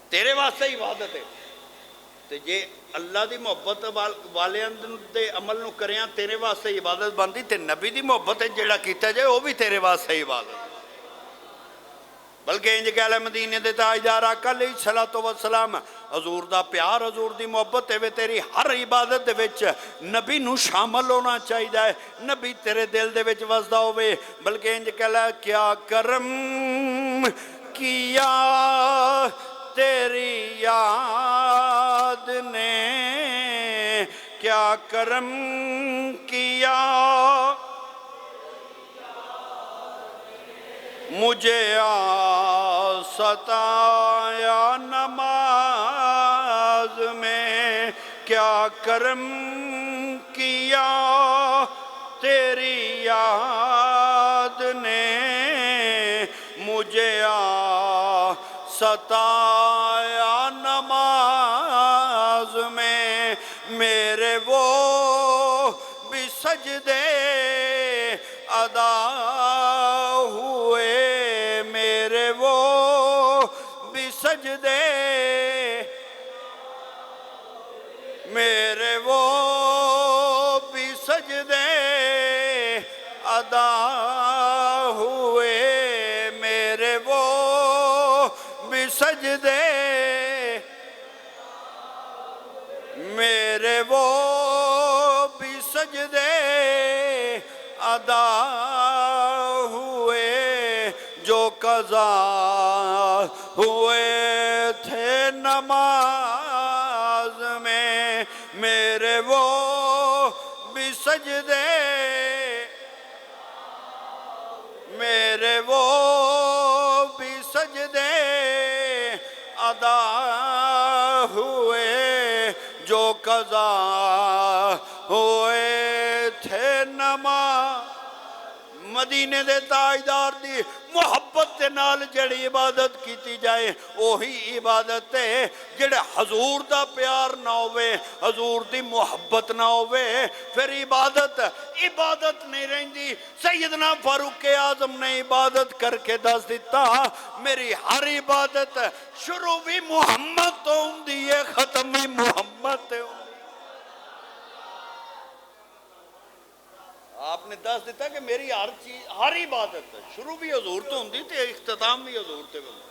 تیرے واسطے عبادت ہے. تے جے اللہ دی محبت والیاں دے عمل نو کریاں تیرے واسطے عبادت بندی تے نبی دی محبت جیڑا کیتا جائے وہ بھی تیرے واسطے عبادت. بلکہ انج کہہ لے مدینے دے تاجدار آقا علیہ الصلوۃ والسلام حضور دا پیار حضور دی محبت تے تیری ہر عبادت دے وچ نبی نو شامل ہونا چاہیے ہے. نبی تیرے دل دے وچ وسدا ہوئے. بلکہ انج کہہ لے کیا کرم کیا تیری یاد نے کیا کرم کیا مجھے ستایا نماز میں کیا کرم کیا تیری یاد نے مجھے ستایا نماز میں میرے وہ بھی سجدے ادا ہوئے میرے وہ بھی سجدے میرے وہ بھی سجدے ادا ہوئے میرے وہ بھی سجدے میرے وہ بھی سجدے ادا ہوئے جو قضا ہوئے تھے نماز میں میرے وہ بھی سجدے میرے وہ بھی سجدے ادا ہوئے جو قضا ہوئے تھے نماز. مدینے دے تاجدار دی محبت دے نال جڑی عبادت کیتی جائے وہی عبادت ہے. جڑے حضور دا پیار نہ ہوئے حضور دی محبت نہ ہوئے پھر عبادت نہیں رہندی. سیدنا فاروق اعظم نے عبادت کر کے دس دیتا میری ہر عبادت شروع بھی محمد تو ہوندی ہے ختم بھی محمد تے ہوندی. آپ نے دس دیتا کہ میری ہر عبادت شروع بھی حضور تو ہوندی تے اختتام بھی حضور تے ہوندی.